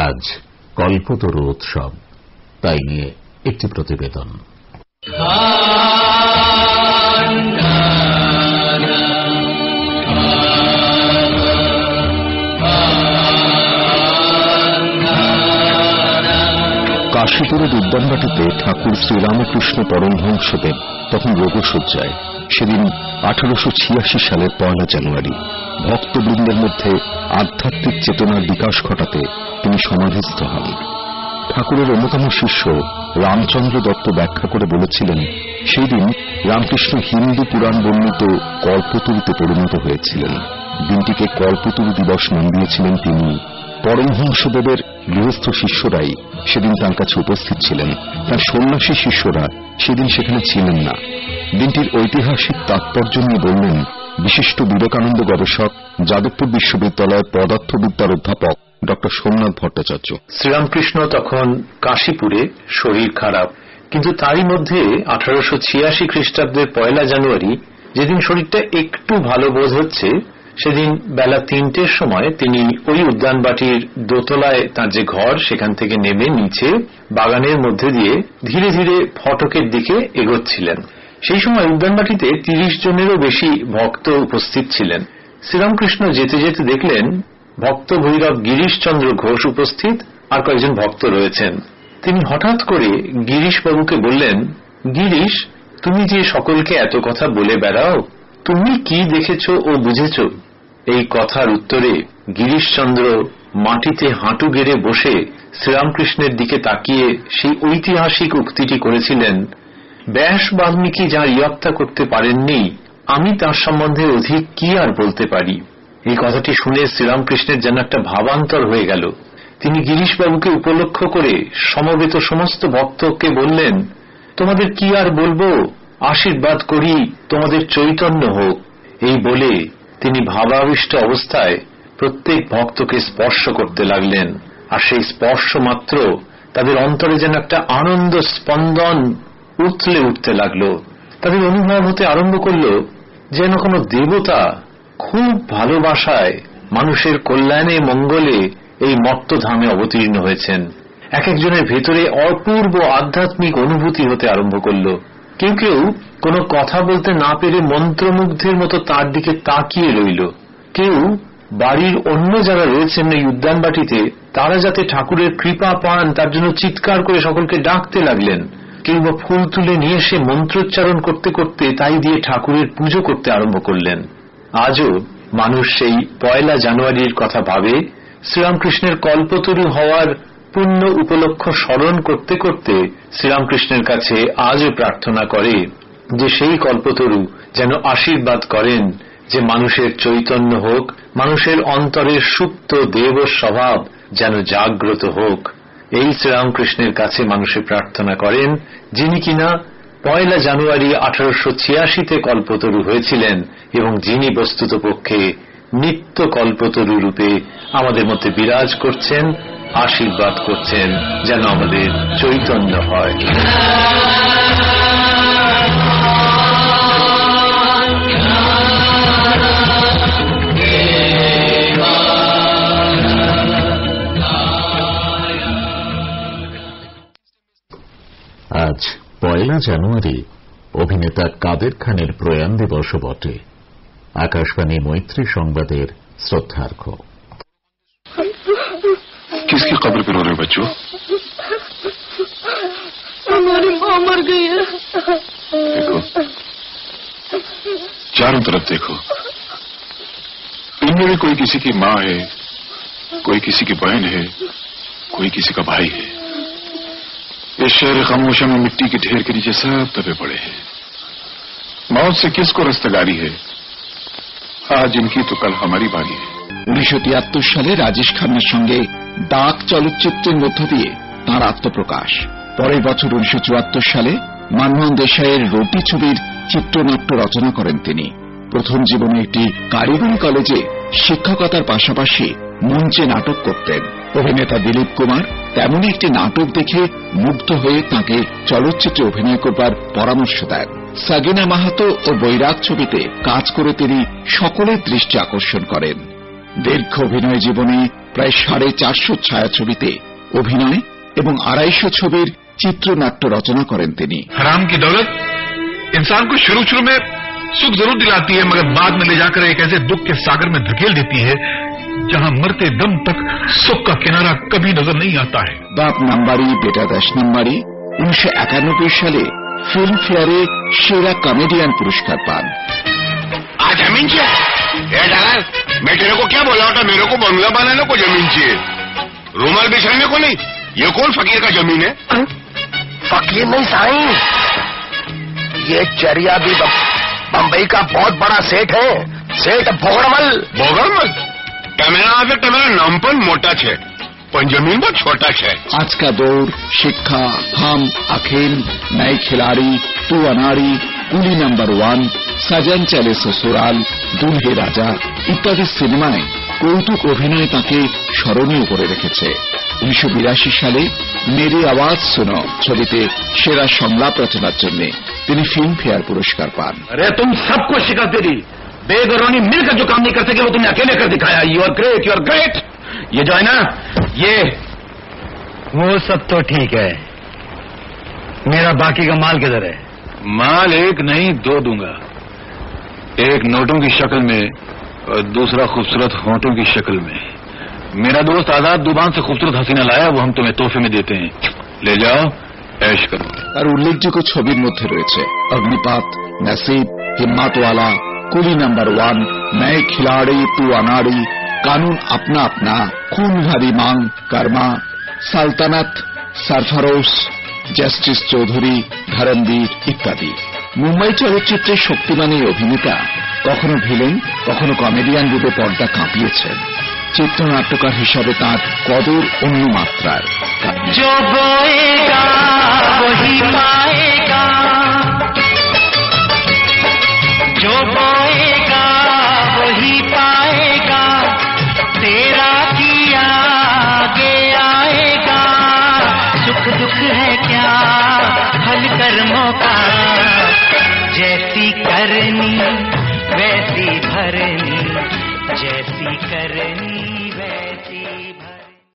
আজ কল্পতরু উৎসব, তাই নিয়ে একটি প্রতিবেদন। কাশীপুরের উদ্যানবাটিতে ঠাকুর শ্রীরামকৃষ্ণ পরমহংসদেব তখন রোগশয্যায়। সেদিন 1886 সালের 1 জানুয়ারি ভক্তবৃন্দের মধ্যে আধ্যাত্মিক চেতনার বিকাশ ঘটাতে তিনি সমাধিস্থ হন। ঠাকুরের অন্যতম শিষ্য রামচন্দ্র দত্ত ব্যাখ্যা করে বলেছিলেন, সেই দিন রামকৃষ্ণ হিন্দু পুরাণ বর্ণিত কল্পতরুতে পরিণত হয়েছিলেন। দিনটিকে কল্পতরু দিবস নাম দিয়েছিলেন তিনি। পরমহংসদেবের গৃহস্থ শিষ্যরাই সেদিন তাঁর কাছে উপস্থিত ছিলেন, তাঁর সন্ন্যাসী শিষ্যরা সেদিন সেখানে ছিলেন না। দিনটির ঐতিহাসিক তাৎপর্য নিয়ে বললেন বিশিষ্ট বিবেকানন্দ গবেষক, যাদবপুর বিশ্ববিদ্যালয়ের পদার্থবিদ্যার অধ্যাপক ডক্টর সোমনাথ ভট্টাচার্য। শ্রীরামকৃষ্ণ তখন কাশীপুরে, শরীর খারাপ, কিন্তু তারই মধ্যে 1886 খ্রিস্টাব্দের 1 জানুয়ারি, যেদিন শরীরটা একটু ভালো বোধ হচ্ছে, সেদিন বেলা 3টের সময় তিনি ওই উদ্যানবাটির দোতলায় তাঁর যে ঘর, সেখান থেকে নেমে নিচে বাগানের মধ্যে দিয়ে ধীরে ধীরে ফটকের দিকে এগোচ্ছিলেন। সেই সময় উদ্যানবাটিতে 30 জনেরও বেশি ভক্ত উপস্থিত ছিলেন। শ্রীরামকৃষ্ণ যেতে যেতে দেখলেন ভক্ত ভৈরব গিরিশচন্দ্র ঘোষ উপস্থিত, আর কয়েকজন ভক্ত রয়েছেন। তিনি হঠাৎ করে গিরিশবাবুকে বললেন, গিরিশ, তুমি যে সকলকে এত কথা বলে বেড়াও, তুমি কি দেখেছ ও বুঝেছ? এই কথার উত্তরে গিরিশচন্দ্র মাটিতে হাঁটু গেড়ে বসে শ্রীরামকৃষ্ণের দিকে তাকিয়ে সেই ঐতিহাসিক উক্তিটি করেছিলেন, ব্যাস বাল্মীকি যার ইয়ত্তা করতে পারেননি, আমি তার সম্বন্ধে অধিক কি আর বলতে পারি। এই কথাটি শুনে শ্রীরামকৃষ্ণের যেন একটা ভাবান্তর হয়ে গেল। তিনি গিরিশবাবুকে উপলক্ষ করে সমবেত সমস্ত ভক্তকে বললেন, তোমাদের কি আর বলবো, আশীর্বাদ করি তোমাদের চৈতন্য হোক। এই বলে তিনি ভাবাবিষ্ট অবস্থায় প্রত্যেক ভক্তকে স্পর্শ করতে লাগলেন, আর সেই স্পর্শ মাত্র তাদের অন্তরে যেন একটা আনন্দ স্পন্দন উথলে উঠতে লাগলো। তাদের অনুভব হতে আরম্ভ করল যেন কোনো দেবতা খুব ভালোবাসায় মানুষের কল্যাণে মঙ্গলে এই মর্তধামে অবতীর্ণ হয়েছেন। এক একজনের ভেতরে অপূর্ব আধ্যাত্মিক অনুভূতি হতে আরম্ভ করল। কেউ কেউ কোনো কথা বলতে না পেরে মন্ত্রমুগ্ধের মতো তার দিকে তাকিয়ে রইল। কেউ বাড়ির অন্য যারা রয়েছেন এই উদ্যানবাটিতে, তারা যাতে ঠাকুরের কৃপা পান তার জন্য চিৎকার করে সকলকে ডাকতে লাগলেন। কেউ বা ফুল তুলে নিয়ে এসে মন্ত্রোচ্চারণ করতে করতে তাই দিয়ে ঠাকুরের পুজো করতে আরম্ভ করলেন। আজও মানুষ সেই 1 জানুয়ারির কথা ভাবে, শ্রীরামকৃষ্ণের কল্পতরু হওয়ার পুণ্য উপলক্ষ স্মরণ করতে করতে শ্রীরামকৃষ্ণের কাছে আজও প্রার্থনা করে যে সেই কল্পতরু যেন আশীর্বাদ করেন যে মানুষের চৈতন্য হোক, মানুষের অন্তরের সুপ্ত দেব স্বভাব যেন জাগ্রত হোক। এই শ্রীরামকৃষ্ণের কাছে মানুষে প্রার্থনা করেন, যিনি কিনা 1 জানুয়ারি 1886 কল্পতরু হয়েছিলেন এবং যিনি বস্তুতপক্ষে নিত্য কল্পতরু রূপে আমাদের মধ্যে বিরাজ করছেন, আশীর্বাদ করছেন যেন আমাদের চৈতন্য হয়। আজ 1 জানুয়ারি অভিনেতা কাদের খানের প্রয়াণ দিবস বটে। আকাশবাণী মৈত্রী সংবাদের শ্রদ্ধার্ঘ। किसकी कब्र पे रो रहे बच्चों? हमारी माँ मर गई है। देखो, चारों तरफ देखो, इनमें भी कोई किसी की माँ है, कोई किसी की बहन है, कोई किसी का भाई है। इस शहर खामोशा में मिट्टी के ढेर के नीचे सब दबे पड़े हैं। मौत से किसको रस्तगारी है? आज इनकी तो कल हमारी बारी है। 1973 সালে রাজেশ খান্নার সঙ্গে ডাক চলচ্চিত্রের মধ্য দিয়ে তাঁর আত্মপ্রকাশ। পরের বছর 1974 সালে মানমোহন দেশাইয়ের রুটি ছবির চিত্রনাট্য রচনা করেন তিনি। প্রথম জীবনে একটি কারিগরি কলেজে শিক্ষকতার পাশাপাশি মঞ্চে নাটক করতেন। অভিনেতা দিলীপ কুমার তেমনই একটি নাটক দেখে মুগ্ধ হয়ে তাঁকে চলচ্চিত্রে অভিনয় করবার পরামর্শ দেন। সাগিনা মাহাতো ও বৈরাগ ছবিতে কাজ করে তিনি সকলের দৃষ্টি আকর্ষণ করেন। দীর্ঘ অভিনয় জীবনে প্রায় 450 ছায়াছবিতে অভিনয় এবং 250 ছবির চিত্রনাট্য রচনা করেন তিনি। हराम की दौलत इंसान को शुरू शुरू में सुख जरूर दिलाती है, मगर बाद में ले जाकर एक ऐसे दुख के सागर में धकेल देती है जहां मरते दम तक सुख का किनारा कभी नजर नहीं आता है। बाप नंबारी बेटा 10 नंबारी 1991 साले फिल्म फेयरे सेरा कॉमेडियन पुरस्कार पान। आज जमीन चाहिए, मैं तेरे को क्या बोला था, मेरे को बंगला बनाने को जमीन चाहिए, रूमाल बिछाने को नहीं। ये कौन फकीर का जमीन है? फकीर नहीं साईं, ये चरिया भी बंबई का बहुत बड़ा सेठ है, सेठ भोगड़मल। भोगड़मल टमेरा नाम पर मोटा है, पर जमीन बहुत छोटा है। आज का दौर, शिक्षा, हम अखिल, नए खिलाड़ी, तू अनारी, कुली नंबर 1, सजन चले ससुराल, दूल्हे राजा इत्यादि सिनेमाয় কৌতুক অভিনয় তাকে স্মরণীয় করে রেখেছে। 1982 সালে মেরি আওয়াজ শুনো ছবিতে সেরা সংলাপ রচনার জন্য তিনি ফিল্মফেয়ার পুরস্কার পান। अरे तुम सबको शिकस्त दे दी, बेगरौनी मिलकर जो काम नहीं कर सके वो तुमने अकेले कर दिखाया। You are great, you are great. ये जो है ना, ये वो सब तो ठीक है, मेरा बाकी का माल किधर है? माल एक नहीं 2 दूंगा, एक नोटों की शक्ल में और दूसरा खूबसूरत होंठों की शक्ल में। मेरा दोस्त आजाद दुबान से खूबसूरत हसीना लाया, वो हम तुम्हें तोहफे में देते हैं, ले जाओ ऐश करो। তার উল্লেখযোগ্য ছবির মধ্যে রয়েছে অগ্নিপাত, নসিব, হিম্মতওয়ালা, কুলি नंबर 1, नए खिलाड़ी, तू अनाड़ी, कानून अपना अपना, खून भरी मांग, कर्मा, साल्तानात, सरफरोश, জাস্টিস চৌধুরী, ধরমবীর ইত্যাদি। মুম্বাই চলচ্চিত্রের শক্তিমান এই অভিনেতা কখনো ভিলেন, কখনো কমেডিয়ান রূপে পর্দা কাঁপিয়েছেন। চিত্রনাট্যকার হিসাবে তাঁর কদর অন্য মাত্রার। जो बोएगा वही पाएगा, जो बोएगा वही पाएगा, तेरा किया आगे आएगा। सुख दुख है क्या हल कर्मों का, जैसी करनी वैसी भरनी, जैसी करनी